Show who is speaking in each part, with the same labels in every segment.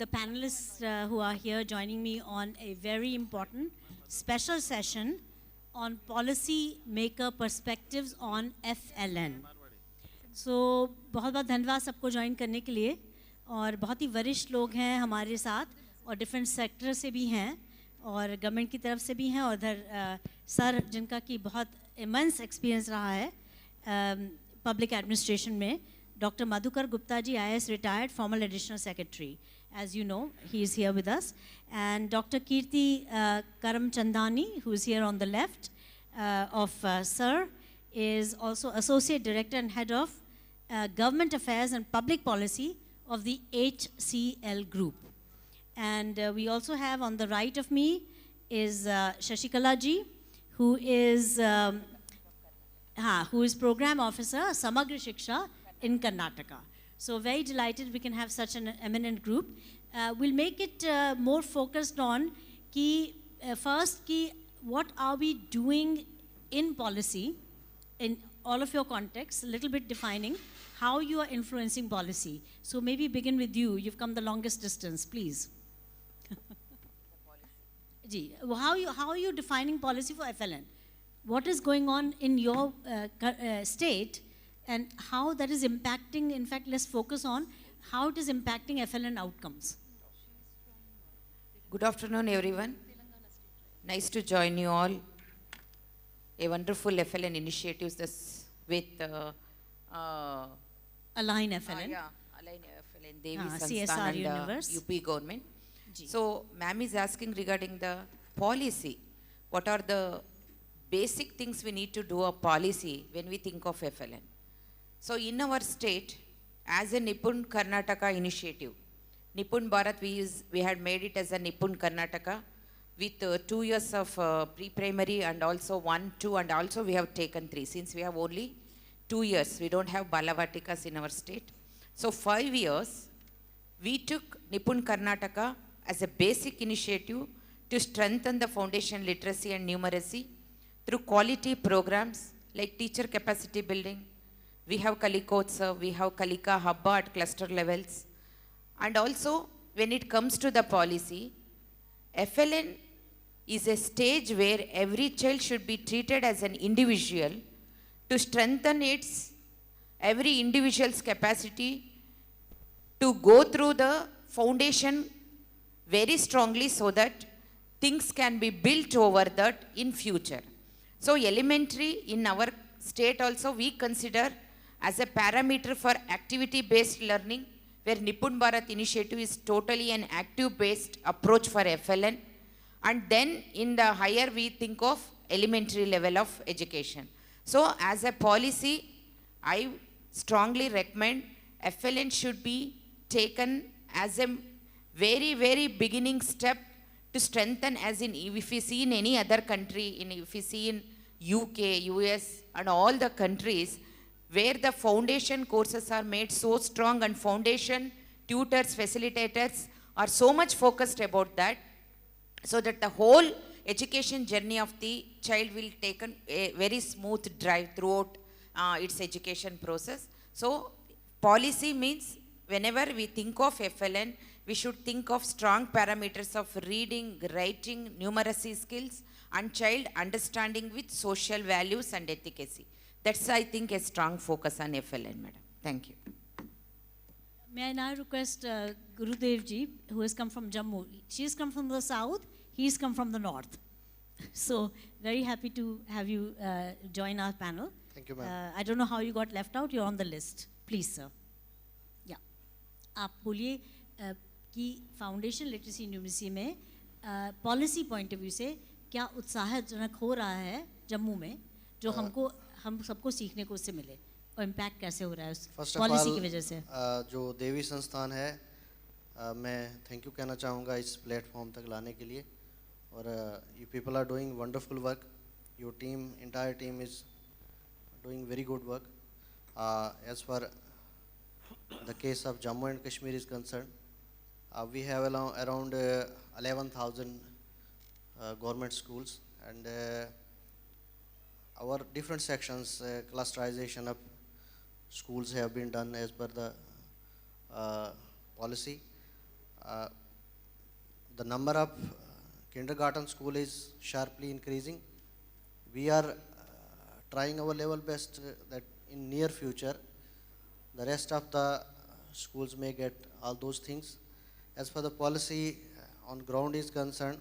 Speaker 1: the panelists who are here joining me on a very important special session on policy maker perspectives on FLN. So बहुत बहुत धन्यवाद सबको join करने के लिए और बहुत ही वरिष्ठ लोग हैं हमारे साथ और डिफरेंट सेक्टर से भी हैं और गवर्नमेंट की तरफ से भी हैं और इधर सर जिनका कि बहुत इमेंस एक्सपीरियंस रहा है पब्लिक एडमिनिस्ट्रेशन में Dr. Madhukar Gupta ji, IAS retired, former additional secretary. As you know, he is here with us. And Dr. Kirti Karamchandani, who is here on the left of Sir, is also associate director and head of government affairs and public policy of the HCL group. And we also have on the right of me is Shashikala ji, who is program officer, Samagra Shiksha, in Karnataka. So very delighted we can have such an eminent group. We'll make it more focused on first what are we doing in policy in all of your contexts, a little bit defining how you are influencing policy. So maybe begin with you. You've come the longest distance, please. How are you defining policy for FLN? What is going on in your state and how that is impacting, in fact, let's focus on how it is impacting FLN outcomes.
Speaker 2: Good afternoon, everyone. Nice to join you all. A wonderful FLN initiatives with
Speaker 1: Align FLN.
Speaker 2: Align FLN, Devi
Speaker 1: CSR
Speaker 2: Sansthan and
Speaker 1: Universe.
Speaker 2: UP government. So, ma'am is asking regarding the policy. What are the basic things we need to do a policy when we think of FLN? So in our state, as a Nipun Karnataka initiative, Nipun Bharat, we had made it as a Nipun Karnataka with 2 years of pre-primary and also 1, 2 and also we have taken 3. Since we have only 2 years, we don't have Balavatikas in our state. So 5 years, we took Nipun Karnataka as a basic initiative to strengthen the foundation literacy and numeracy through quality programs like teacher capacity building. We have Kalikotsav, we have Kalika Habba at cluster levels. And also, when it comes to the policy, FLN is a stage where every child should be treated as an individual to strengthen every individual's capacity to go through the foundation very strongly so that things can be built over that in future. So elementary in our state also we consider as a parameter for activity-based learning, where Nipun Bharat initiative is totally an active-based approach for FLN. And then in the higher we think of elementary level of education. So as a policy, I strongly recommend FLN should be taken as a very, very beginning step to strengthen, as in if we see in any other country, if we see in UK, US and all the countries, where the foundation courses are made so strong and foundation tutors, facilitators are so much focused about that, so that the whole education journey of the child will take a very smooth drive throughout its education process. So policy means whenever we think of FLN, we should think of strong parameters of reading, writing, numeracy skills and child understanding with social values and efficacy. That's, I think, a strong focus on FLN, madam. Thank you.
Speaker 1: May I now request Gurudev ji, who has come from Jammu. She's come from the south, he's come from the north. So, very happy to have you join our panel.
Speaker 3: Thank you, ma'am.
Speaker 1: I don't know how you got left out, you're on the list. Please, sir. Yeah. आप बोलिए कि foundation literacy numeracy में policy point of view से क्या उत्साहजनक हो रहा है जम्मू में जो हम सबको सीखने को उससे मिले और इम्पैक्ट कैसे हो रहा है उस पॉलिसी की वजह से?
Speaker 3: जो देवी संस्थान है, मैं थैंक यू कहना चाहूँगा इस प्लेटफॉर्म तक लाने के लिए. और you people are doing wonderful work. Your team, entire team is doing very good work. As for the case of Jammu and Kashmir is concern, we have around 11,000 government schools, and our different sections, clusterization of schools have been done as per the policy. uh, the number of kindergarten school is sharply increasing. We are trying our level best that in near future, the rest of the schools may get all those things. As for the policy on ground is concerned,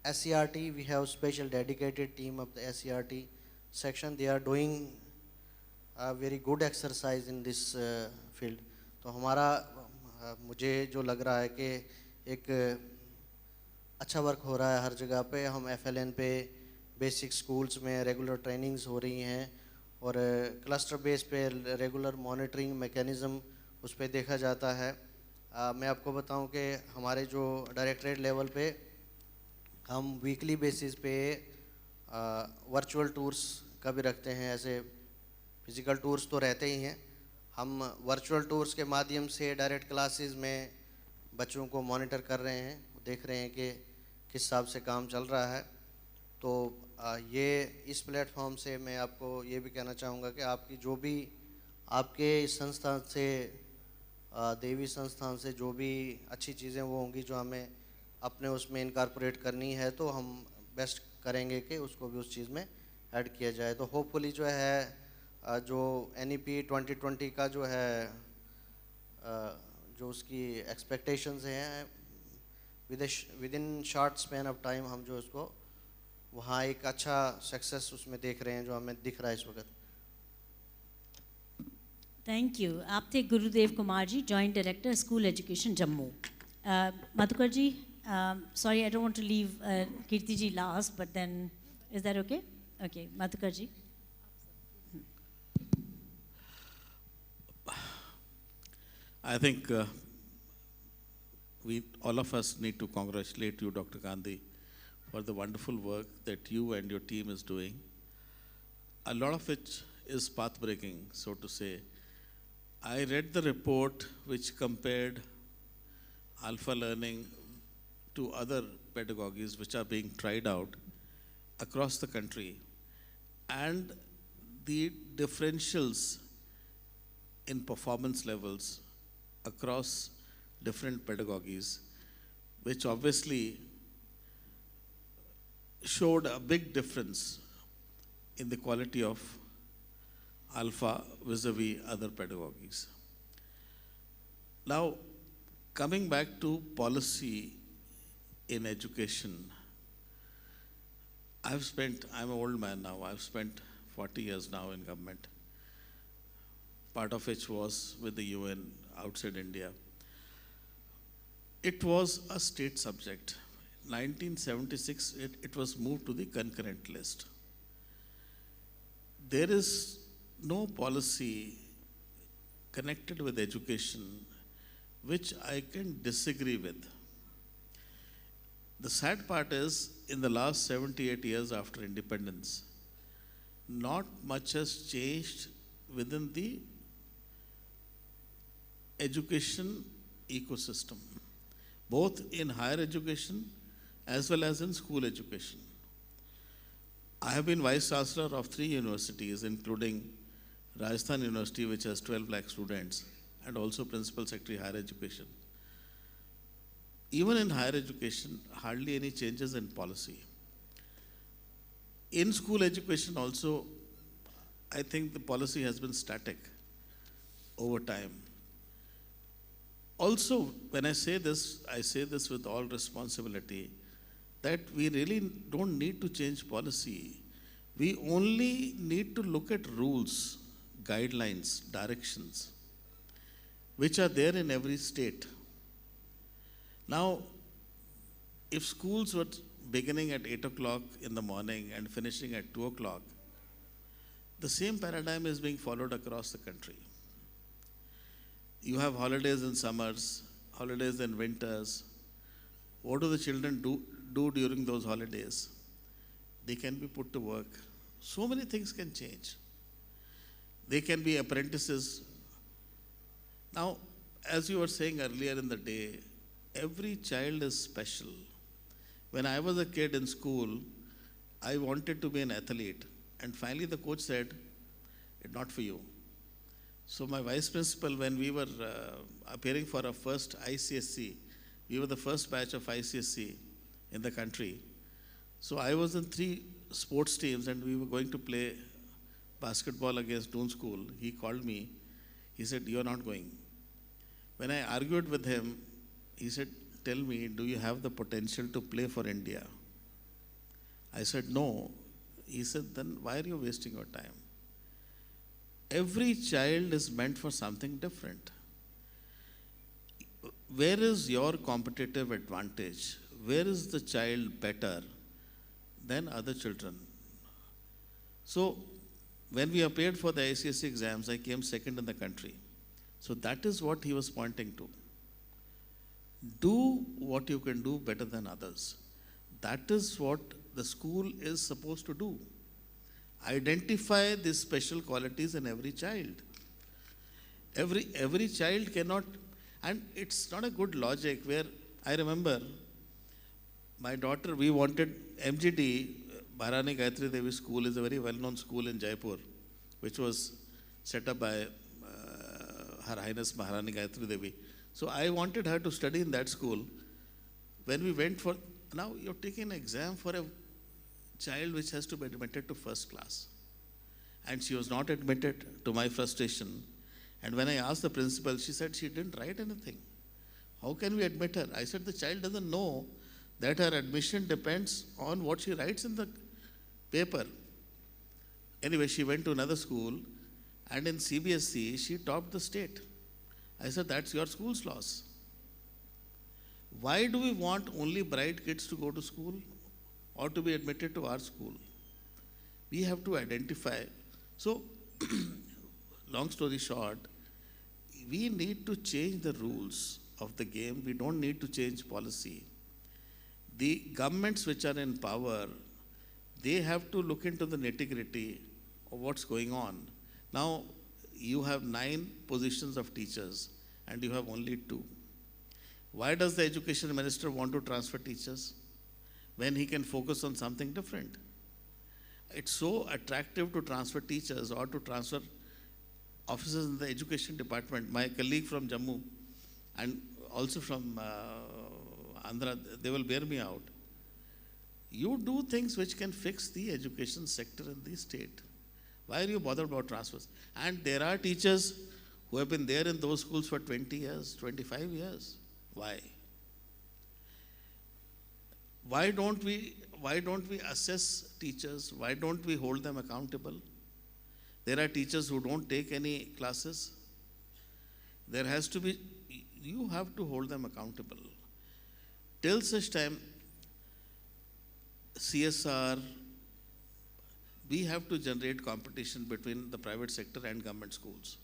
Speaker 3: SCRT, we have special dedicated team of the SCRT section. They are doing a very good exercise in this field. तो हमारा मुझे जो लग रहा है कि एक अच्छा वर्क हो रहा है हर जगह पे. हम FLN पे बेसिक स्कूल्स में रेगुलर ट्रेनिंग्स हो रही हैं और क्लस्टर बेस पे रेगुलर मॉनिटरिंग मैकेनिज़्म उस पर देखा जाता है. मैं आपको बताऊं कि हमारे जो डायरेक्टरेट लेवल पे हम वीकली बेसिस पे वर्चुअल टूर्स का भी रखते हैं. ऐसे फिज़िकल टूर्स तो रहते ही हैं, हम वर्चुअल टूर्स के माध्यम से डायरेक्ट क्लासेस में बच्चों को मॉनिटर कर रहे हैं, देख रहे हैं कि किस हिसाब से काम चल रहा है. तो ये इस प्लेटफॉर्म से मैं आपको ये भी कहना चाहूँगा कि आपकी जो भी आपके इस संस्थान से देवी संस्थान से जो भी अच्छी चीज़ें वो होंगी जो हमें अपने उसमें इनकॉर्पोरेट करनी है, तो हम बेस्ट करेंगे कि उसको भी उस चीज़ में ऐड किया जाए. तो होपफुली जो है जो NEP 2020 का जो है जो उसकी एक्सपेक्टेशंस हैं with in short span of time हम जो उसको वहाँ एक अच्छा सक्सेस उसमें देख रहे हैं जो हमें दिख रहा है इस वक्त.
Speaker 1: Thank you. आप थे Gurudev Kumar ji, joint director school education Jammu. Madhukar ji, sorry I don't want to leave Kirti ji last, but then is that okay? Okay, Madhukar ji.
Speaker 4: I think we all of us need to congratulate you, Dr. Gandhi, for the wonderful work that you and your team is doing. A lot of it is path-breaking, so to say. I read the report which compared alpha learning to other pedagogies which are being tried out across the country, and the differentials in performance levels across different pedagogies, which obviously showed a big difference in the quality of alpha vis-a-vis other pedagogies. Now, coming back to policy in education, I'm an old man now, I've spent 40 years now in government, part of which was with the UN outside India. It was a state subject. 1976, it was moved to the concurrent list. There is no policy connected with education which I can disagree with. The sad part is, in the last 78 years after independence, not much has changed within the education ecosystem, both in higher education as well as in school education. I have been Vice Chancellor of 3 universities, including Rajasthan University, which has 12 lakh students, and also Principal Secretary Higher Education. Even in higher education, hardly any changes in policy. In school education also, I think the policy has been static over time. Also, when I say this with all responsibility, that we really don't need to change policy. We only need to look at rules, guidelines, directions, which are there in every state. Now, if schools were beginning at 8 o'clock in the morning and finishing at 2 o'clock, the same paradigm is being followed across the country. You have holidays in summers, holidays in winters. What do the children do during those holidays? They can be put to work. So many things can change. They can be apprentices. Now, as you were saying earlier in the day, every child is special. When I was a kid in school, I wanted to be an athlete. And finally the coach said, "It's not for you." So my vice principal, when we were appearing for our first ICSE, We were the first batch of ICSC in the country. So I was in 3 sports teams and we were going to play basketball against Doon School. He called me. He said, "You are not going." When I argued with him, he said, "Tell me, do you have the potential to play for India?" I said, "No." He said, "Then why are you wasting your time?" Every child is meant for something different. Where is your competitive advantage? Where is the child better than other children? So, when we appeared for the ICSE exams, I came second in the country. So that is what he was pointing to. Do what you can do better than others. That is what the school is supposed to do. Identify these special qualities in every child. Every child cannot, and it's not a good logic where I remember my daughter, we wanted MGD, Maharani Gayatri Devi School is a very well-known school in Jaipur, which was set up by Her Highness Maharani Gayatri Devi. So I wanted her to study in that school. When we went for, now you're taking an exam for a child which has to be admitted to first class. And she was not admitted, to my frustration. And when I asked the principal, she said she didn't write anything. How can we admit her? I said the child doesn't know that her admission depends on what she writes in the paper. Anyway, she went to another school, and in CBSE, she topped the state. I said, that's your school's loss. Why do we want only bright kids to go to school or to be admitted to our school? We have to identify. So, long story short, we need to change the rules of the game. We don't need to change policy. The governments which are in power, they have to look into the nitty-gritty of what's going on. Now, you have 9 positions of teachers and you have only 2. Why does the education minister want to transfer teachers when he can focus on something different? It's so attractive to transfer teachers or to transfer officers in the education department. My colleague from Jammu and also from Andhra, they will bear me out. You do things which can fix the education sector in the state. Why are you bothered about transfers? And there are teachers who have been there in those schools for 20 years, 25 years. Why? Why don't we assess teachers? Why don't we hold them accountable? There are teachers who don't take any classes. There has to be, you have to hold them accountable. Till such time, CSR, we have to generate competition between the private sector and government schools.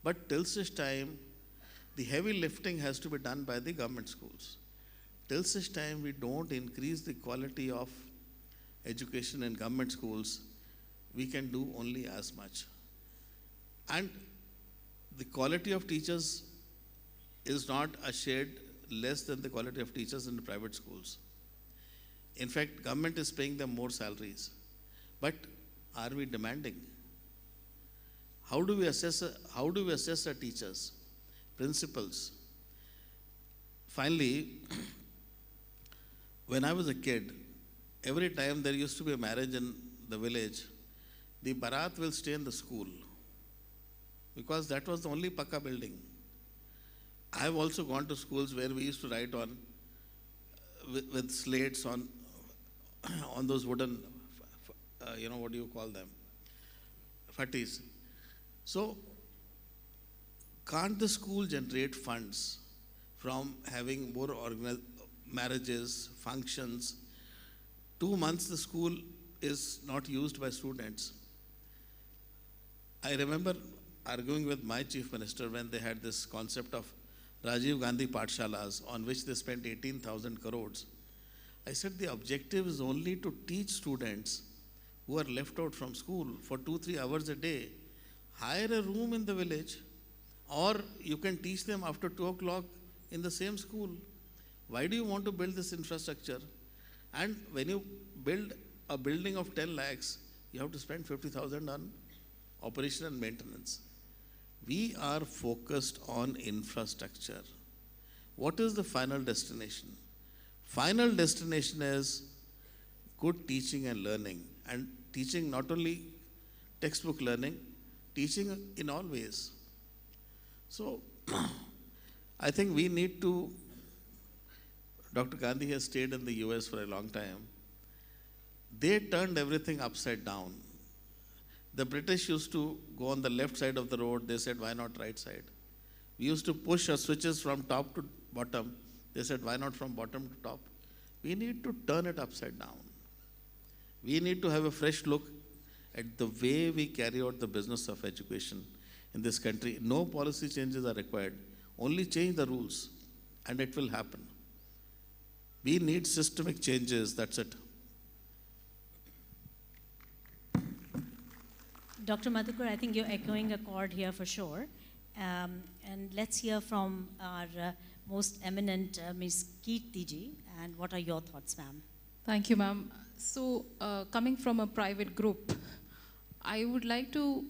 Speaker 4: But till such time, the heavy lifting has to be done by the government schools. Till such time, we don't increase the quality of education in government schools, we can do only as much. And the quality of teachers is not a shade less than the quality of teachers in the private schools. In fact, government is paying them more salaries. But are we demanding? How do we assess our teachers, principals? Finally, when I was a kid, every time there used to be a marriage in the village, the barat will stay in the school because that was the only pakka building. I have also gone to schools where we used to write on with slates on those wooden, what do you call them? Fattis. So, can't the school generate funds from having more marriages, functions? 2 months the school is not used by students. I remember arguing with my chief minister when they had this concept of Rajiv Gandhi Pathshalas on which they spent 18,000 crores. I said the objective is only to teach students who are left out from school for 2-3 hours a day. Hire a room in the village, or you can teach them after 2 o'clock in the same school. Why do you want to build this infrastructure? And when you build a building of 10 lakhs, you have to spend 50,000 on operation and maintenance. We are focused on infrastructure. What is the final destination? Final destination is good teaching and learning, and teaching not only textbook learning, teaching in all ways. So I think we need to, Dr. Gandhi has stayed in the US for a long time. They turned everything upside down. The British used to go on the left side of the road. They said, why not right side? We used to push our switches from top to bottom. They said, why not from bottom to top? We need to turn it upside down. We need to have a fresh look at the way we carry out the business of education in this country. No policy changes are required. Only change the rules, and it will happen. We need systemic changes, that's it.
Speaker 1: Dr. Madhukar, I think you're echoing a chord here for sure. And let's hear from our most eminent Ms. Kirti ji. And what are your thoughts, ma'am?
Speaker 5: Thank you, ma'am. So, coming from a private group, I would like to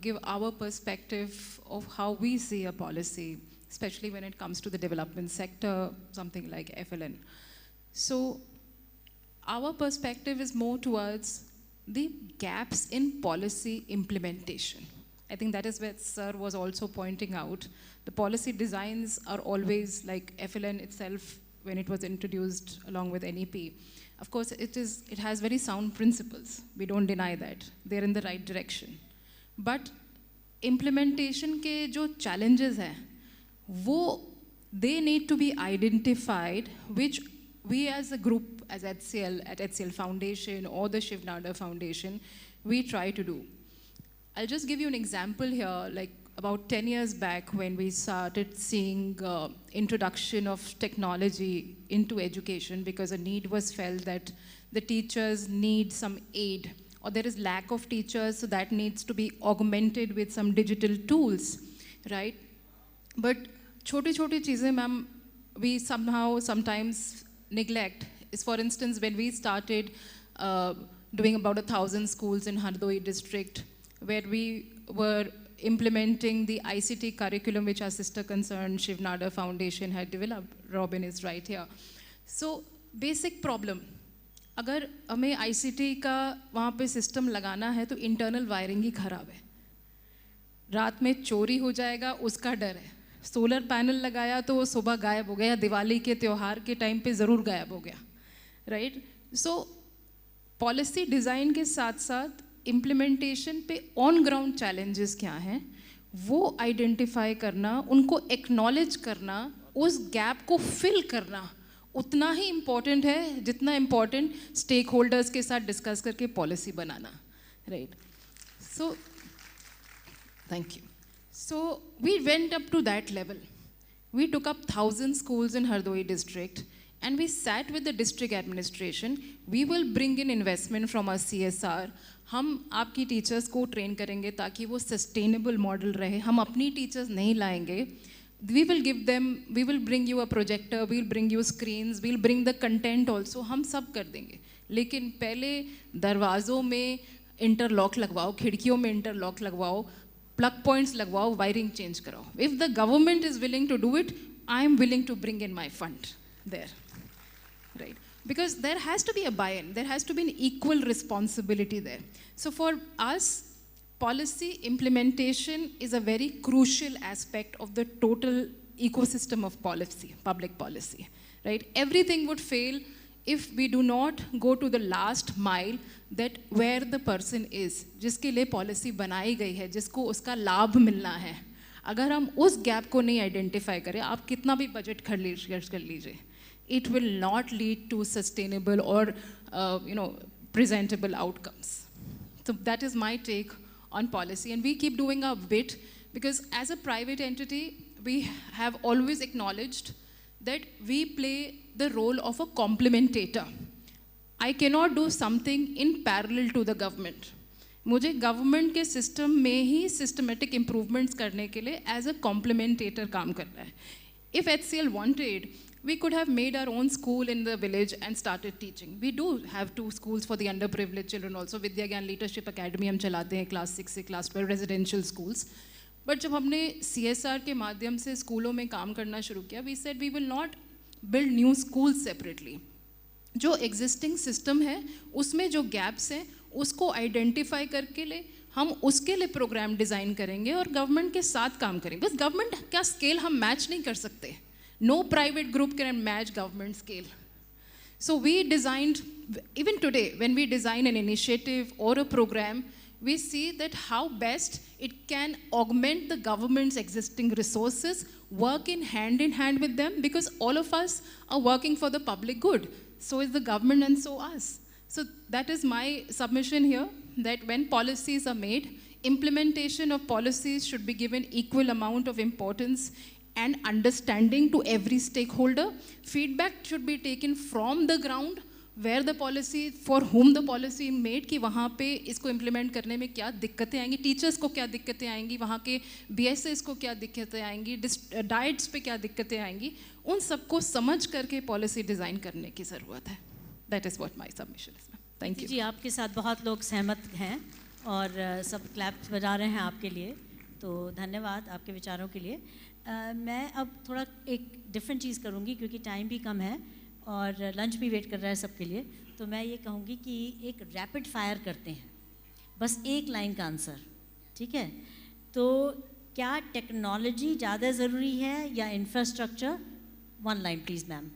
Speaker 5: give our perspective of how we see a policy, especially when it comes to the development sector, something like FLN. So, our perspective is more towards the gaps in policy implementation. I think that is where Sir was also pointing out. The policy designs are always like FLN itself when it was introduced along with NEP. Of course, it has very sound principles. We don't deny that. They're in the right direction. But implementation के जो challenges हैं, वो they need to be identified, which we as a group, as HCL, at HCL Foundation or the Shiv Nada Foundation, we try to do. I'll just give you an example here, like about 10 years back when we started seeing introduction of technology into education because a need was felt that the teachers need some aid or there is lack of teachers, so that needs to be augmented with some digital tools, right? But छोटी-छोटी चीजें, ma'am, we somehow sometimes neglect. Is for instance, when we started doing about 1,000 schools in Hardoi district, where we were implementing the ICT curriculum which our sister concern Shiv Nada Foundation had developed. Robin is right here. So basic problem, अगर हमें ICT का वहाँ पे system लगाना है तो internal wiring ही खराब है, रात में चोरी हो जाएगा उसका डर है, सोलर पैनल लगाया तो वो सुबह गायब हो गया, दिवाली के त्योहार के टाइम पे ज़रूर गायब हो गया, राइट? सो पॉलिसी डिज़ाइन के साथ साथ इम्प्लीमेंटेशन पे ऑन ग्राउंड चैलेंजेस क्या हैं वो आइडेंटिफाई करना, उनको एक्नॉलेज करना, उस गैप को फिल करना उतना ही इम्पॉर्टेंट है जितना इम्पॉर्टेंट स्टेक होल्डर्स के साथ डिस्कस करके policy banana, right? So thank you. So we went up to that level. We took up 1,000 schools in Hardoi district and we sat with the district administration. We will bring in investment from our CSR. हम आपकी teachers को train करेंगे ताकि वो sustainable model रहे. हम अपनी teachers नहीं लाएंगे. We will give them, we will bring you a projector, we will bring you screens, we will bring the content also. हम सब कर देंगे. लेकिन पहले दरवाज़ों में इंटरलॉक लगवाओ, खिड़कियों में इंटरलॉक लगवाओ, plug points लगवाओ, wiring change कराओ. If the government is willing to do it, I am willing to bring in my fund there, right? Because there has to be a buy-in, there has to be an equal responsibility there. So for us, policy implementation is a very crucial aspect of the total ecosystem of policy, public policy, right? Everything would fail if we do not go to the last mile that where the person is, जिसके लिए policy बनाई गई है, जिसको उसका लाभ मिलना है. अगर हम उस gap को नहीं identify करें, आप कितना भी budget कर लीजिए, it will not lead to sustainable or presentable outcomes. So that is my take on policy, and we keep doing our bit because as a private entity, we have always acknowledged that we play the role of a complementator. I cannot do something in parallel to the government. मुझे government के system में ही systematic improvements करने के लिए as a complementator काम करना है. If HCL wanted, we could have made our own school in the village and started teaching. We do have 2 schools for the underprivileged children also. Vidya Gyan Leadership Academy हम चलाते हैं class 6 से class 12 residential schools. But जब हमने CSR के माध्यम से स्कूलों में काम करना शुरू किया, we said we will not build new school separately. जो एग्जिस्टिंग सिस्टम है उसमें जो गैप्स हैं उसको आइडेंटिफाई करके हम उसके लिए प्रोग्राम डिज़ाइन करेंगे और गवर्नमेंट के साथ काम करेंगे। बस गवर्नमेंट का स्केल हम मैच नहीं कर सकते, no private group can match government scale. So we designed, even today, when we design an initiative or a program, we see that how best it can augment the government's existing resources, work in hand with them, because all of us are working for the public good. So is the government and so us. So that is my submission here, that when policies are made, implementation of policies should be given equal amount of importance and understanding to every stakeholder. Feedback should be taken from the ground, where the policy, for whom the policy made, कि वहाँ पे इसको implement करने में क्या दिक्कतें आएंगी, teachers को क्या दिक्कतें आएंगी, वहाँ के BSS को क्या दिक्कतें आएंगी, diets पे क्या दिक्कतें आएंगी, उन सबको समझ करके policy design करने की ज़रूरत है. That is what my submission is. Thank you.
Speaker 1: जी, आपके साथ बहुत लोग सहमत हैं और सब क्लैप्स बजा रहे हैं आपके लिए, तो धन्यवाद आपके विचारों के लिए. मैं अब थोड़ा एक डिफरेंट चीज़ करूँगी क्योंकि टाइम भी कम है और लंच भी वेट कर रहा है सबके लिए. तो मैं ये कहूँगी कि एक रैपिड फायर करते हैं, बस एक लाइन का आंसर, ठीक है? तो क्या टेक्नोलॉजी ज़्यादा ज़रूरी है या infrastructure? One line please ma'am.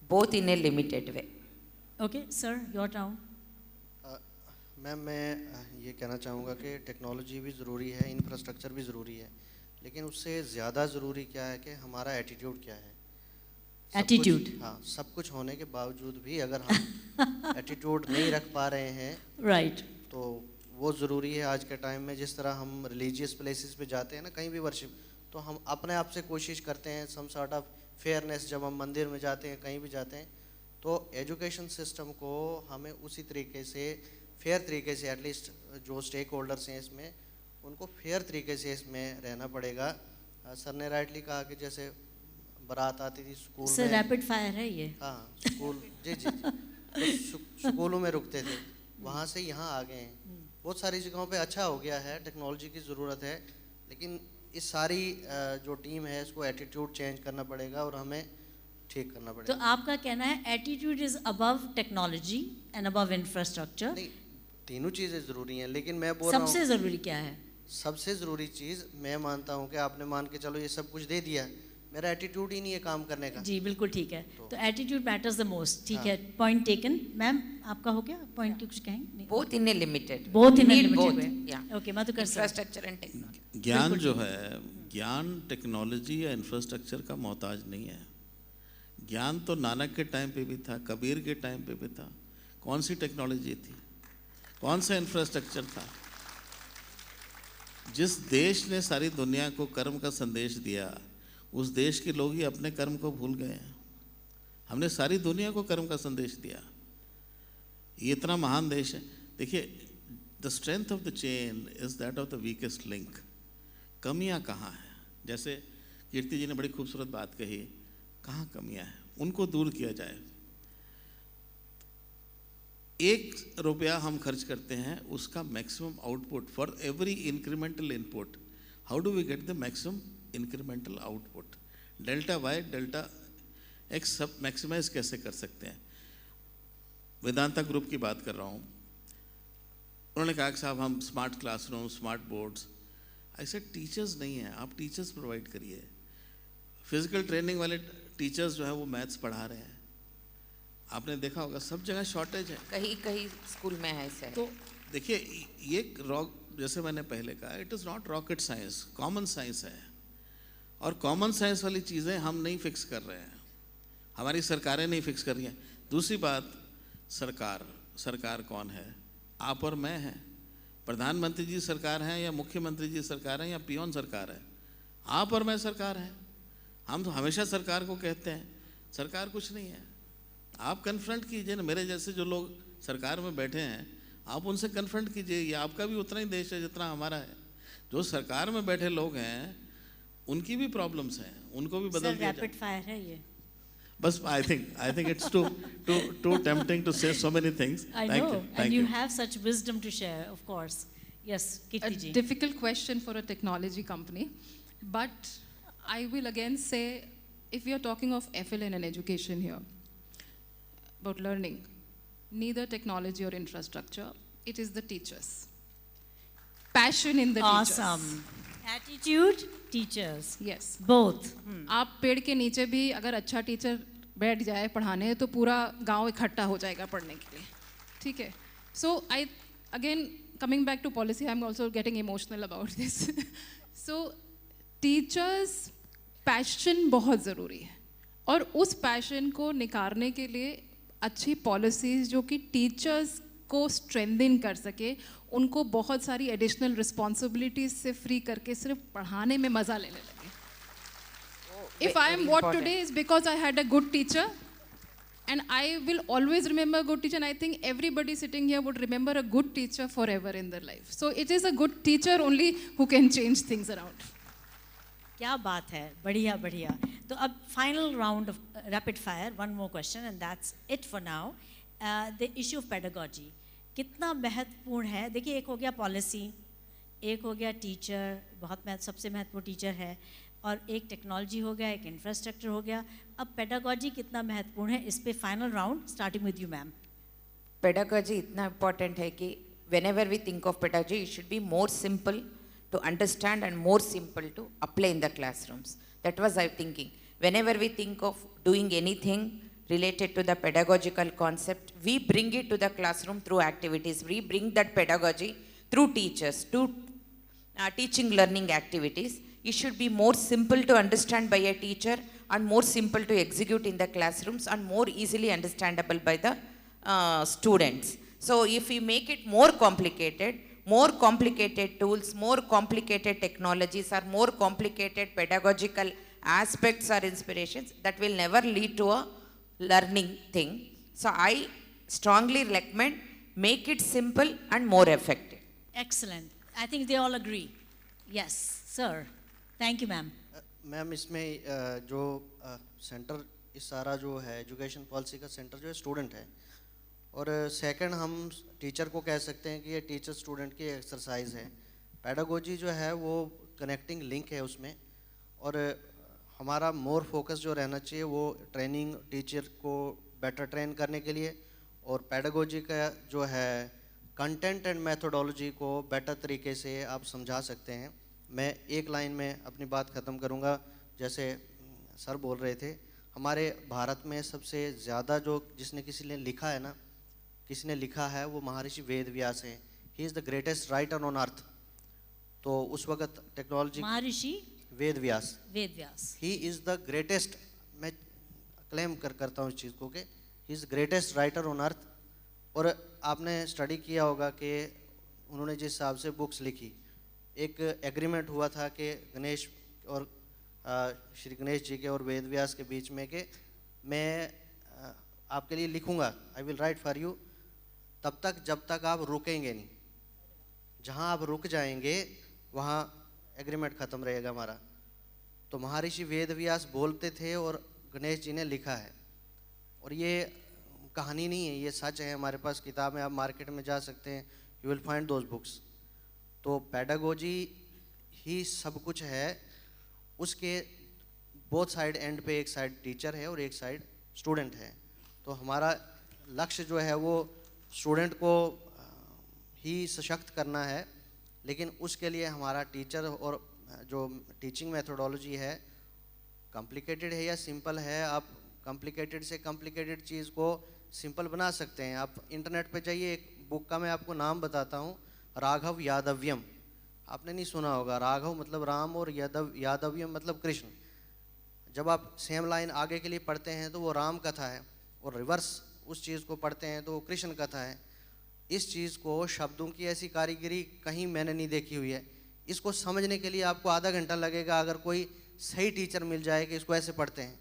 Speaker 2: Both in a limited way.
Speaker 1: Okay, sir, your turn.
Speaker 3: Ma'am मैं ये कहना चाहूँगा कि टेक्नोलॉजी भी ज़रूरी है, इंफ्रास्ट्रक्चर भी ज़रूरी है, लेकिन उससे ज़्यादा ज़रूरी क्या है कि हमारा एटीट्यूड क्या है.
Speaker 1: एटीट्यूड.
Speaker 3: हाँ, सब कुछ होने के बावजूद भी अगर हम एटीट्यूड नहीं रख पा रहे हैं,
Speaker 1: राइट,
Speaker 3: तो वो ज़रूरी है. आज के टाइम में जिस तरह हम रिलीजियस प्लेसेस पे जाते हैं ना, कहीं भी वर्शिप, तो हम अपने आप से कोशिश करते हैं सम सॉर्ट ऑफ फेयरनेस. जब हम मंदिर में जाते हैं, कहीं भी जाते हैं, तो एजुकेशन सिस्टम को हमें उसी तरीके से, फेयर तरीके से, एटलीस्ट जो स्टेक होल्डर्स हैं इसमें, उनको फेयर तरीके से इसमें रहना पड़ेगा. सर ने राइटली कहा कि जैसे बारात आती थी स्कूल में.
Speaker 1: सर रैपिड फायर है ये.
Speaker 3: हाँ, स्कूल, जी जी, तो स्कूलों में रुकते थे, वहाँ से यहाँ आ गए हैं. बहुत सारी जगहों पे अच्छा हो गया है, टेक्नोलॉजी की ज़रूरत है, लेकिन इस सारी जो टीम है इसको एटीट्यूड चेंज करना पड़ेगा और हमें ठीक करना पड़ेगा.
Speaker 1: तो आपका कहना है attitude is above technology and above infrastructure?
Speaker 3: नहीं, तीनों चीज़ें ज़रूरी हैं, लेकिन मैं बोल रहा हूँ
Speaker 1: सबसे ज़रूरी क्या है?
Speaker 3: सबसे ज़रूरी चीज़ मैं मानता हूँ कि आपने मान के चलो ये सब कुछ दे दिया, मेरा एटीट्यूड ही नहीं है काम करने का.
Speaker 1: जी बिल्कुल ठीक है. तो एटीट्यूड मैटर्स द मोस्ट. ठीक है, पॉइंट टेकन. मैम आपका हो गया पॉइंट? कुछ कहेंगे?
Speaker 2: Both in a limited.
Speaker 1: Both in
Speaker 2: Need both.
Speaker 1: Limited.
Speaker 2: Yeah.
Speaker 1: Okay, Madhukar sir.
Speaker 2: Infrastructure and technology.
Speaker 4: ज्ञान जो है, ज्ञान टेक्नोलॉजी या इंफ्रास्ट्रक्चर का मोहताज नहीं है. ज्ञान तो नानक के टाइम पे भी था, कबीर के टाइम पे भी था. कौन सी टेक्नोलॉजी थी, कौन सा इंफ्रास्ट्रक्चर था? जिस देश ने सारी दुनिया को कर्म का संदेश दिया, उस देश के लोग ही अपने कर्म को भूल गए हैं. हमने सारी दुनिया को कर्म का संदेश दिया. ये इतना महान देश है. देखिए, the strength of the chain is that of the weakest link. कमियां कहाँ हैं? जैसे कीर्ति जी ने बड़ी खूबसूरत बात कही, कहाँ कमियां हैं, उनको दूर किया जाए. 1 रुपया हम खर्च करते हैं, उसका maximum output for every incremental input. How do we get the maximum incremental output? Delta Y delta X सब मैक्सिमाइज कैसे कर सकते हैं? वेदांता ग्रुप की बात कर रहा हूँ. उन्होंने कहा कि साहब हम स्मार्ट क्लासरूम, स्मार्ट बोर्ड्स. ऐसे टीचर्स नहीं हैं, आप टीचर्स प्रोवाइड करिए. फिजिकल ट्रेनिंग वाले टीचर्स जो है वो मैथ्स पढ़ा रहे हैं. आपने देखा होगा सब जगह शॉर्टेज है,
Speaker 2: कहीं कहीं स्कूल में है ऐसा.
Speaker 4: तो देखिए ये जैसे मैंने पहले कहा, it is not rocket science, common science है. और कॉमन साइंस वाली चीज़ें हम नहीं फिक्स कर रहे हैं, हमारी सरकारें नहीं फिक्स कर रही हैं. दूसरी बात, सरकार कौन है? आप और मैं हैं. प्रधानमंत्री जी सरकार हैं या मुख्यमंत्री जी सरकार हैं या पियोन सरकार है? आप और मैं सरकार हैं. हम तो हमेशा सरकार को कहते हैं, सरकार कुछ नहीं है. आप कन्फ्रंट कीजिए ना, मेरे जैसे जो लोग सरकार में बैठे हैं, आप उनसे कन्फ्रंट कीजिए. ये आपका भी उतना ही देश है जितना हमारा है. जो सरकार में बैठे लोग हैं उनकी भी प्रॉब्लम्स हैं, उनको भी बदल दिया जाए.
Speaker 1: रैपिड फायर है ये.
Speaker 4: But I think it's too tempting to say so many things.
Speaker 1: I
Speaker 4: Thank
Speaker 1: know,
Speaker 4: you.
Speaker 1: and
Speaker 4: Thank
Speaker 1: you
Speaker 4: you.
Speaker 1: have such wisdom to share, of course. Yes,
Speaker 5: A
Speaker 1: Kirti ji.
Speaker 5: difficult question for a technology company, but I will again say, if we are talking of FLN and education here, about learning, neither technology or infrastructure, it is the teachers. Passion in the teachers.
Speaker 1: Awesome. Attitude, teachers.
Speaker 5: Yes.
Speaker 1: Both.
Speaker 5: आप पेड़ के नीचे भी अगर अच्छा teacher बैठ जाए पढ़ाने तो पूरा गांव इकट्ठा हो जाएगा पढ़ने के लिए, ठीक है? So I again coming back to policy, I'm also getting emotional about this. So teachers passion बहुत ज़रूरी है और उस passion को निखारने के लिए अच्छी policies जो कि teachers को strengthen कर सके, उनको बहुत सारी additional responsibilities से free करके सिर्फ पढ़ाने में मज़ा लेने लगे. If I am what today is because I had a good teacher, and I will always remember a good teacher, and I think everybody sitting here would remember a good teacher forever in their life. So it is a good teacher only who can change things around.
Speaker 1: क्या बात है, बढ़िया बढ़िया. तो अब final round of rapid fire, one more question, and that's it for now. The issue of pedagogy. कितना महत्वपूर्ण है? देखिए, एक हो गया policy, एक हो गया teacher, सबसे महत्वपूर्ण teacher है, और एक टेक्नोलॉजी हो गया, एक इंफ्रास्ट्रक्चर हो गया. अब पेडागोजी कितना महत्वपूर्ण है, इस पे final round starting with you ma'am.
Speaker 2: Pedagogy इतना इम्पोर्टेंट है कि whenever we think of pedagogy, it should be more simple to understand and more simple to apply in the classrooms. That was I thinking. Whenever we think of doing anything related to the pedagogical concept, we bring it to the classroom through activities. We bring that pedagogy through teachers, to teaching learning activities. It should be more simple to understand by a teacher and more simple to execute in the classrooms and more easily understandable by the students. So if we make it more complicated tools, more complicated technologies or more complicated pedagogical aspects or inspirations, that will never lead to a learning thing. So I strongly recommend make it simple and more effective.
Speaker 1: Excellent. I think they all agree. Yes, sir. Thank you, ma'am.
Speaker 3: Ma'am इसमें जो centre इस सारा जो है education policy का centre जो है student है, और सेकंड हम टीचर को कह सकते हैं कि ये टीचर स्टूडेंट की एक्सरसाइज है. पेडागोजी जो है वो कनेक्टिंग लिंक है उसमें, और हमारा मोर फोकस जो रहना चाहिए वो ट्रेनिंग टीचर को बेटर ट्रेन करने के लिए, और पेडागोजी का जो है कंटेंट एंड मेथोडोलॉजी को बेटर तरीके से आप समझा सकते हैं. मैं एक लाइन में अपनी बात ख़त्म करूंगा. जैसे सर बोल रहे थे, हमारे भारत में सबसे ज़्यादा जो जिसने किसी ने लिखा है ना, किसी ने लिखा है वो महर्षि वेद व्यास है. He is the greatest writer on earth. तो उस वक्त technology
Speaker 1: Maharshi
Speaker 3: Ved Vyas he is the greatest. मैं क्लेम करता हूँ इस चीज़ को कि he is greatest writer on earth. और आपने स्टडी किया होगा कि उन्होंने जिस हिसाब से बुक्स लिखी, एक एग्रीमेंट हुआ था कि गणेश और श्री गणेश जी के और वेद व्यास के बीच में कि मैं आपके लिए लिखूंगा, I will write for you, तब तक जब तक आप रुकेंगे नहीं. जहां आप रुक जाएंगे वहां एग्रीमेंट ख़त्म रहेगा हमारा. तो महर्षि वेद व्यास बोलते थे और गणेश जी ने लिखा है. और ये कहानी नहीं है, ये सच है. हमारे पास किताब है, आप मार्केट में जा सकते हैं, you will find those books. तो पेडागोजी ही सब कुछ है. उसके बोथ साइड एंड पे एक साइड टीचर है और एक साइड स्टूडेंट है. तो हमारा लक्ष्य जो है वो स्टूडेंट को ही सशक्त करना है, लेकिन उसके लिए हमारा टीचर और जो टीचिंग मेथोडोलॉजी है कॉम्प्लिकेटेड है या सिंपल है. आप कॉम्प्लिकेटेड से कॉम्प्लिकेटेड चीज़ को सिंपल बना सकते हैं. आप इंटरनेट पे जाइए, एक बुक का मैं आपको नाम बताता हूँ, राघव यादव्यम. आपने नहीं सुना होगा. राघव मतलब राम और यादव्यम मतलब कृष्ण. जब आप सेम लाइन आगे के लिए पढ़ते हैं तो वो राम कथा है, और रिवर्स उस चीज़ को पढ़ते हैं तो वो कृष्ण कथा है. इस चीज़ को शब्दों की ऐसी कारीगरी कहीं मैंने नहीं देखी हुई है. इसको समझने के लिए आपको आधा घंटा लगेगा अगर कोई सही टीचर मिल जाए कि इसको ऐसे पढ़ते हैं.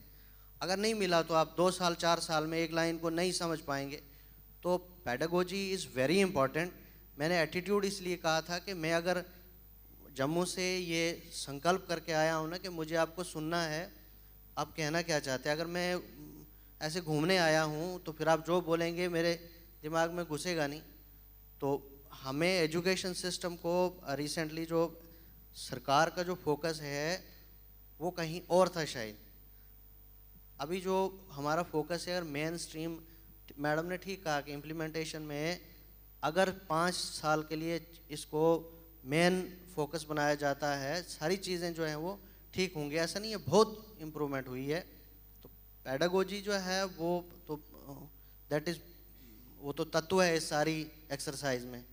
Speaker 3: अगर नहीं मिला तो आप 2 साल 4 साल में एक लाइन को नहीं समझ पाएंगे. तो पेडागोजी इज़ वेरी इंपॉर्टेंट. मैंने एटीट्यूड इसलिए कहा था कि मैं अगर जम्मू से ये संकल्प करके आया हूँ ना कि मुझे आपको सुनना है, आप कहना क्या चाहते हैं. अगर मैं ऐसे घूमने आया हूँ, तो फिर आप जो बोलेंगे मेरे दिमाग में घुसेगा नहीं। तो हमें एजुकेशन सिस्टम को रिसेंटली जो सरकार का जो फोकस है वो कहीं और था शायद। अभी जो हमारा फोकस है, अगर मेन स्ट्रीम, मैडम ने ठीक कहा कि इम्प्लीमेंटेशन में अगर 5 साल के लिए इसको मेन फोकस बनाया जाता है, सारी चीज़ें जो हैं वो ठीक होंगी। ऐसा नहीं है, बहुत इम्प्रूवमेंट हुई है। तो पेडागोजी जो है वो तो दैट इज़, वो तो तत्व है इस सारी एक्सरसाइज में,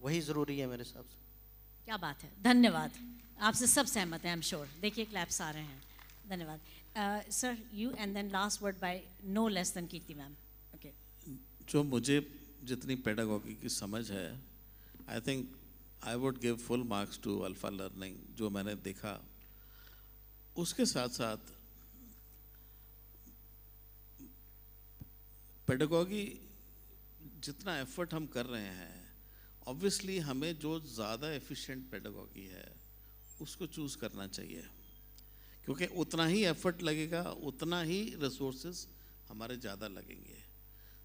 Speaker 3: वही ज़रूरी है मेरे हिसाब से।
Speaker 1: क्या बात है, धन्यवाद। आपसे सब सहमत हैं, आई एम श्योर। देखिए क्लैप्स आ रहे हैं, धन्यवाद। Sir you and then last word by no less than Kirti ma'am. Okay,
Speaker 4: जो मुझे जितनी पेडागॉजी की समझ है, I think I would give full marks to alpha learning, जो मैंने देखा। उसके साथ साथ पेडागॉजी जितना एफर्ट हम कर रहे हैं, ऑब्वियसली हमें जो ज़्यादा एफिशिएंट पेडागॉजी है उसको चूज़ करना चाहिए, क्योंकि उतना ही एफर्ट लगेगा, उतना ही रिसोर्सेज हमारे ज़्यादा लगेंगे।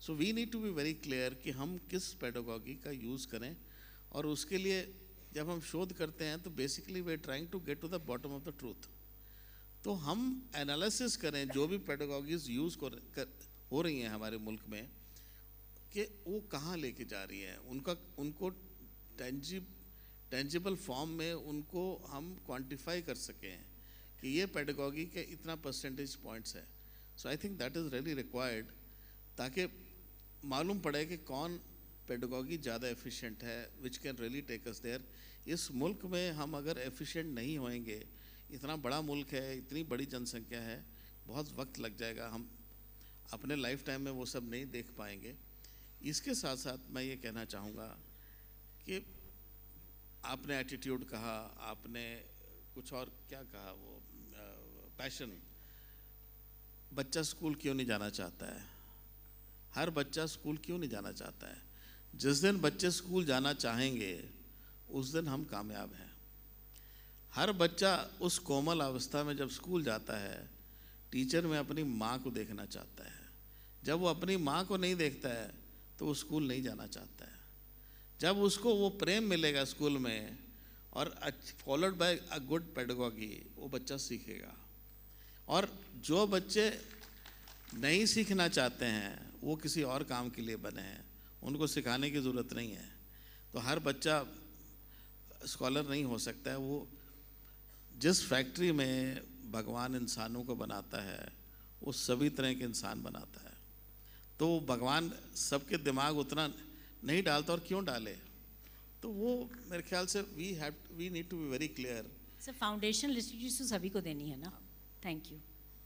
Speaker 4: So we need to be very clear कि हम किस पेडागॉजी का यूज़ करें। और उसके लिए जब हम शोध करते हैं तो basically we are trying to get to the bottom of the truth. तो हम एनालिसिस करें जो भी पेडागॉजीज यूज़ हो रही हैं हमारे मुल्क में, कि वो कहाँ लेके जा रही हैं, उनको टेंजिबल फॉर्म में उनको हम क्वांटिफाई कर सकें कि ये पेडागॉजी के इतना परसेंटेज पॉइंट्स है। So I think that is really required, ताकि मालूम पड़े कि कौन पेडागॉजी ज़्यादा एफिशिएंट है, which can really take us there. इस मुल्क में हम अगर एफिशिएंट नहीं होएंगे, इतना बड़ा मुल्क है, इतनी बड़ी जनसंख्या है, बहुत वक्त लग जाएगा, हम अपने लाइफ टाइम में वो सब नहीं देख पाएंगे। इसके साथ साथ मैं ये कहना चाहूँगा कि आपने एटीट्यूड कहा, आपने कुछ और क्या कहा, वो पैशन। बच्चा स्कूल क्यों नहीं जाना चाहता है? हर बच्चा स्कूल क्यों नहीं जाना चाहता है? जिस दिन बच्चे स्कूल जाना चाहेंगे उस दिन हम कामयाब हैं। हर बच्चा उस कोमल अवस्था में जब स्कूल जाता है, टीचर में अपनी माँ को देखना चाहता है। जब वो अपनी माँ को नहीं देखता है तो वो स्कूल नहीं जाना चाहता है। जब उसको वो प्रेम मिलेगा स्कूल में और followed by a good pedagogy, वो बच्चा सीखेगा। और जो बच्चे नहीं सीखना चाहते हैं वो किसी और काम के लिए बने हैं, उनको सिखाने की ज़रूरत नहीं है। तो हर बच्चा स्कॉलर नहीं हो सकता है। वो जिस फैक्ट्री में भगवान इंसानों को बनाता है वो सभी तरह के इंसान बनाता है। तो भगवान सबके दिमाग उतना नहीं डालता, और क्यों डाले? तो वो मेरे ख्याल से we need to be very clear.
Speaker 1: Sir foundation literature तो सभी को देनी है ना। Thank you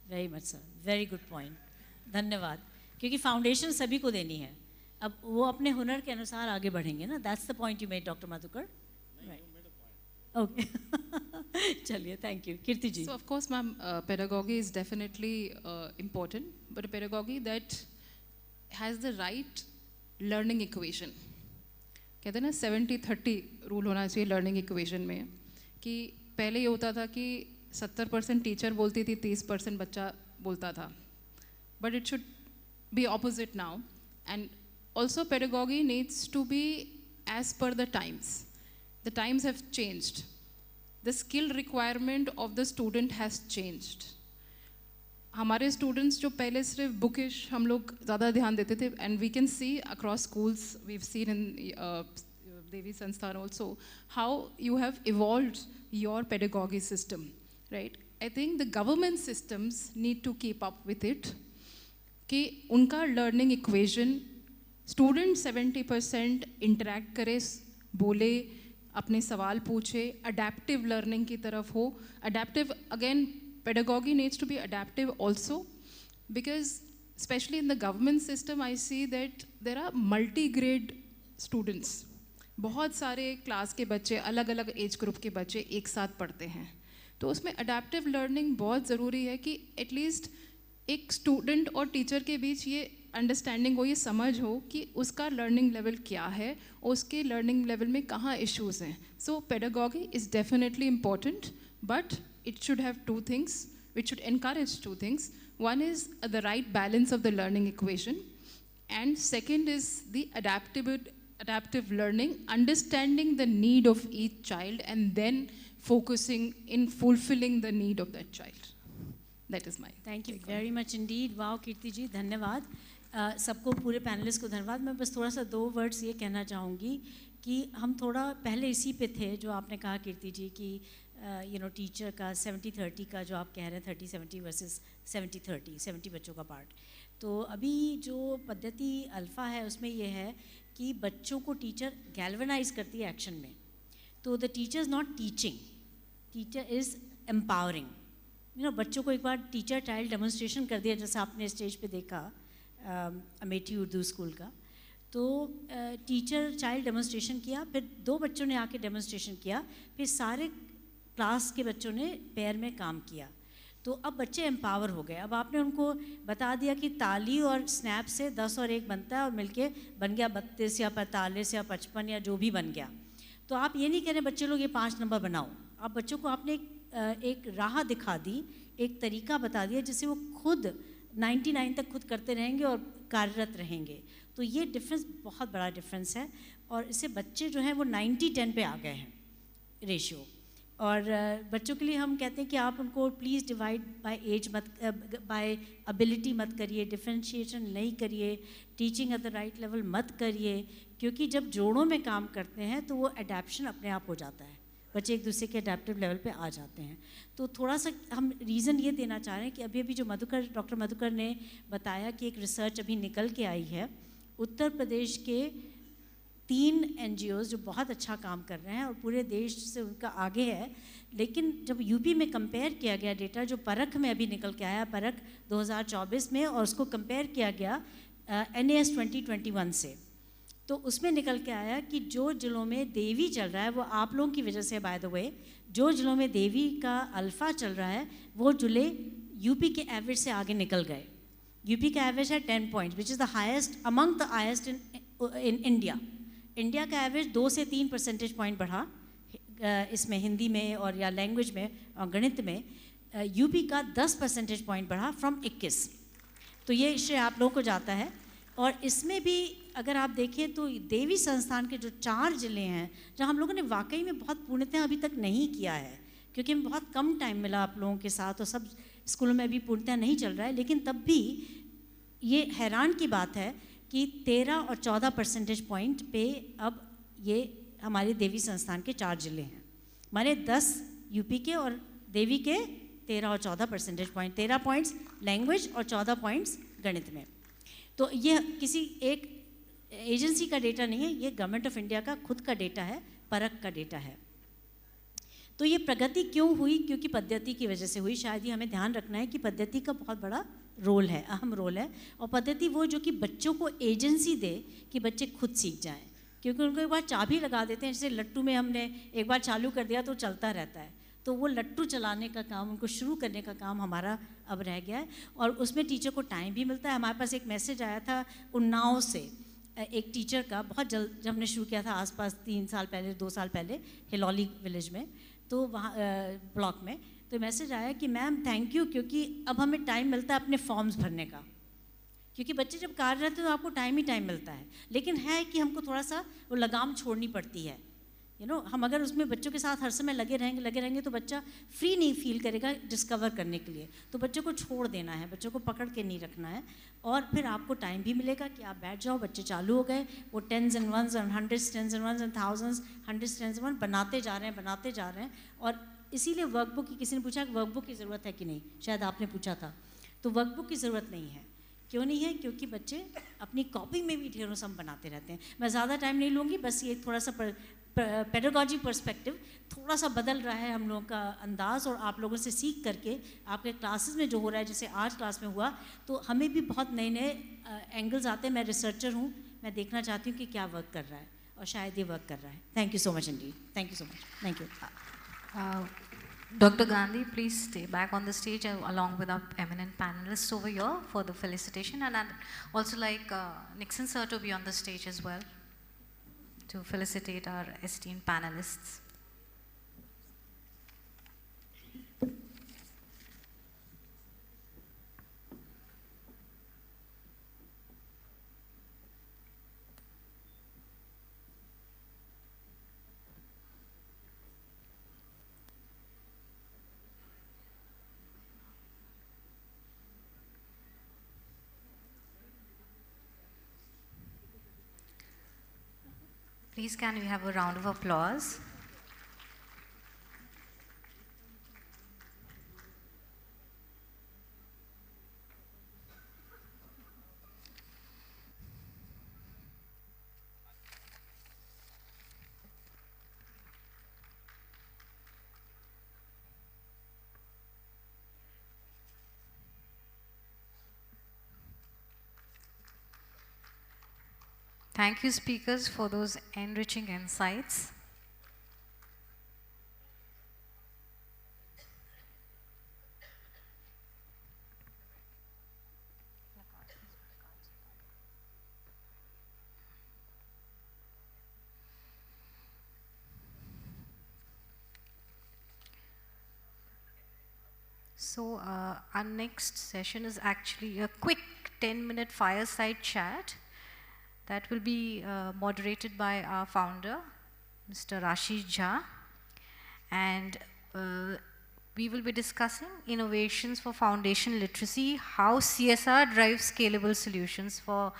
Speaker 1: very much sir, very good point, धन्यवाद। क्योंकि फाउंडेशन सभी को देनी है, अब वो अपने हुनर के अनुसार आगे बढ़ेंगे ना। That's the point you made doctor Madhukar, right? Okay चलिए, thank you. Kirti ji.
Speaker 5: So of course, ma'am, pedagogy is definitely important, but a pedagogy that has the right learning equation. कहते हैं ना 70-30 रूल होना चाहिए लर्निंग इक्वेशन में, कि पहले ये होता था कि 70% टीचर बोलती थी, 30% बच्चा बोलता था, but it should be opposite now. And also pedagogy needs to be as per the times. The times have changed. The skill requirement of the student has changed. हमारे स्टूडेंट्स जो पहले सिर्फ बुकिश हम लोग ज़्यादा ध्यान देते थे, and we can see across schools, we have seen in Devi Sansthan also how you have evolved your pedagogy system, right? I think the government systems need to keep up with it, कि उनका learning equation student 70% interact करे, बोले, अपने सवाल पूछे, adaptive learning की तरफ हो। Adaptive, again pedagogy needs to be adaptive also, because especially in the government system I see that there are multi-grade students. बहुत सारे क्लास के बच्चे, अलग अलग एज ग्रुप के बच्चे एक साथ पढ़ते हैं, तो उसमें अडेप्टिव लर्निंग बहुत ज़रूरी है कि एटलीस्ट एक स्टूडेंट और टीचर के बीच ये अंडरस्टैंडिंग हो, ये समझ हो कि उसका लर्निंग लेवल क्या है और उसके लर्निंग लेवल में कहाँ इश्यूज़ हैं. So pedagogy is definitely important, but it should have two things, which should encourage two things. One is the right balance of the learning equation, and second is the adaptive learning, understanding the need of each child and then focusing in fulfilling the need of that child. That is my
Speaker 1: thank you
Speaker 5: take on it.
Speaker 1: Very much indeed. Wow Kirti ji, धन्यवाद। सबको, पूरे panelist को धन्यवाद। मैं बस थोड़ा सा 2 words ये कहना चाहूँगी कि हम थोड़ा पहले इसी पे थे जो आपने कहा कीर्ति जी कि टीचर का 70-30 का जो आप कह रहे हैं, 30-70 वर्सेस 70-30, 70 बच्चों का पार्ट। तो अभी जो पद्धति अल्फ़ा है उसमें ये है कि बच्चों को टीचर गैल्वनाइज करती है एक्शन में। तो the teacher is not teaching, teacher is empowering. बच्चों को एक बार टीचर चाइल्ड डेमोन्स्ट्रेशन कर दिया, जैसा आपने स्टेज पे देखा अमेठी उर्दू स्कूल का। तो टीचर चाइल्ड डेमोन्स्ट्रेशन किया, फिर 2 बच्चों ने आके डेमोन्स्ट्रेशन किया, फिर सारे क्लास के बच्चों ने पेयर में काम किया। तो अब बच्चे एम्पावर हो गए। अब आपने उनको बता दिया कि ताली और स्नैप से 10 और 1 बनता है और मिलके बन गया 32 या 45 या 55 या जो भी बन गया। तो आप ये नहीं कह रहे बच्चे लोग ये 5 नंबर बनाओ। आप बच्चों को आपने एक राह दिखा दी, एक तरीका बता दिया जिससे वो खुद 99 तक खुद करते रहेंगे और कार्यरत रहेंगे। तो ये डिफरेंस बहुत बड़ा डिफरेंस है और इससे बच्चे जो हैं वो 90-10 पे आ गए हैं रेशियो। और बच्चों के लिए हम कहते हैं कि आप उनको प्लीज़ डिवाइड बाय एज मत, बाय एबिलिटी मत करिए, डिफरेंशिएशन नहीं करिए, teaching at the right level मत करिए, क्योंकि जब जोड़ों में काम करते हैं तो वो अडेप्शन अपने आप हो जाता है, बच्चे एक दूसरे के अडेप्टिव लेवल पे आ जाते हैं। तो थोड़ा सा हम रीज़न ये देना चाह रहे हैं कि अभी जो डॉक्टर मधुकर ने बताया कि एक रिसर्च अभी निकल के आई है, उत्तर प्रदेश के 3 NGOs जो बहुत अच्छा काम कर रहे हैं और पूरे देश से उनका आगे है, लेकिन जब यूपी में कंपेयर किया गया डेटा जो परख में अभी निकल के आया, परख 2024 में, और उसको कंपेयर किया गया NAS 2021 से, तो उसमें निकल के आया कि जो जिलों में देवी चल रहा है, वो आप लोगों की वजह से बाय द वे, जो जिलों में देवी का अल्फ़ा चल रहा है वो जिले यूपी के एवरेज से आगे निकल गए। यूपी का एवरेज है 10 points which is the highest among the highest in India. India का एवरेज 2 से 3 परसेंटेज पॉइंट बढ़ा इसमें, हिंदी में और या लैंग्वेज में और गणित में। यूपी का 10 परसेंटेज पॉइंट बढ़ा फ्रॉम 21। तो ये श्रेय आप लोगों को जाता है। और इसमें भी अगर आप देखें तो देवी संस्थान के जो 4 ज़िले हैं जहाँ हम लोगों ने वाकई में बहुत पूर्णतः अभी तक नहीं किया है, क्योंकि हमें बहुत कम टाइम मिला आप लोगों के साथ और सब स्कूलों में अभी पूर्णतः नहीं चल रहा है, लेकिन तब भी ये हैरान की बात है कि 13 और 14 परसेंटेज पॉइंट पे अब ये हमारे देवी संस्थान के 4 ज़िले हैं। हमारे 10 यूपी के और देवी के 13 और 14 परसेंटेज पॉइंट, 13 पॉइंट्स लैंग्वेज और 14 पॉइंट्स गणित में। तो ये किसी एक एजेंसी का डेटा नहीं है, ये गवर्नमेंट ऑफ इंडिया का खुद का डेटा है, परख का डेटा है। तो ये प्रगति क्यों हुई? क्योंकि पद्धति की वजह से हुई। शायद ये हमें ध्यान रखना है कि पद्धति का बहुत बड़ा रोल है, अहम रोल है। और पद्धति वो जो कि बच्चों को एजेंसी दे कि बच्चे खुद सीख जाएं, क्योंकि उनको एक बार चाबी लगा देते हैं, जैसे लट्टू में हमने एक बार चालू कर दिया तो चलता रहता है, तो वो लट्टू चलाने का काम, उनको शुरू करने का काम हमारा अब रह गया है। और उसमें टीचर को टाइम भी मिलता है। हमारे पास एक मैसेज आया था उन्नाव से, एक टीचर का, बहुत जल्द जब हमने शुरू किया था आसपास 3 साल पहले, 2 साल पहले हिलौली विलेज में, तो वहाँ ब्लॉक में, तो मैसेज आया कि मैम थैंक यू, क्योंकि अब हमें टाइम मिलता है अपने फॉर्म्स भरने का, क्योंकि बच्चे जब कार्य रहते हैं तो आपको टाइम ही टाइम मिलता है, लेकिन है कि हमको थोड़ा सा वो लगाम छोड़नी पड़ती है। हम अगर उसमें बच्चों के साथ हर समय लगे रहेंगे तो बच्चा फ्री नहीं फील करेगा डिस्कवर करने के लिए। तो बच्चों को छोड़ देना है, बच्चों को पकड़ के नहीं रखना है, और फिर आपको टाइम भी मिलेगा कि आप बैठ जाओ, बच्चे चालू हो गए, वो 10s and 1s and 100s, 10s and 1s and 1000s, 100s, 10s and 1 बनाते जा रहे हैं। और इसीलिए वर्कबुक की, किसी ने पूछा कि वर्कबुक की ज़रूरत है कि नहीं, शायद आपने पूछा था, तो वर्कबुक की ज़रूरत नहीं है। क्यों नहीं है? क्योंकि बच्चे अपनी कॉपी में भी ढेरों सम बनाते रहते हैं। मैं ज़्यादा टाइम नहीं लूँगी, बस ये थोड़ा सा पेडागॉजी पर्सपेक्टिव थोड़ा सा बदल रहा है हम लोगों का अंदाज़, और आप लोगों से सीख करके आपके क्लासेस में जो हो रहा है, जैसे आज क्लास में हुआ, तो हमें भी बहुत नए नए एंगल्स आते हैं। मैं रिसर्चर हूँ, मैं देखना चाहती हूँ कि क्या वर्क कर रहा है, और शायद ये वर्क कर रहा है। Thank you so much Indeed, thank you so much, thank you.
Speaker 6: Dr. Gandhi, please stay back on the stage along with our eminent panelists over here for the felicitation, and I'd also like Nixon sir to be on the stage as well to felicitate our esteemed panelists. Please can we have a round of applause? Thank you, speakers, for those enriching insights. So our next session is actually a quick 10-minute fireside chat that will be moderated by our founder, Mr. Rashid Jha. And we will be discussing innovations for foundation literacy, how CSR drives scalable solutions for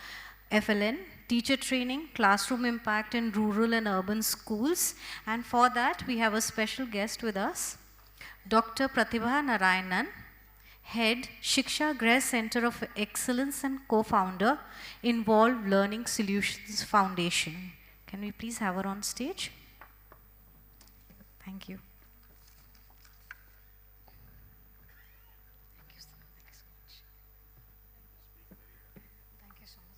Speaker 6: FLN, teacher training, classroom impact in rural and urban schools. And for that, we have a special guest with us, Dr. Pratibha Narayanan, Head, Shiksha Greh Center of Excellence and co-founder, Involved Learning Solutions Foundation. Can we please have her on stage? Thank you.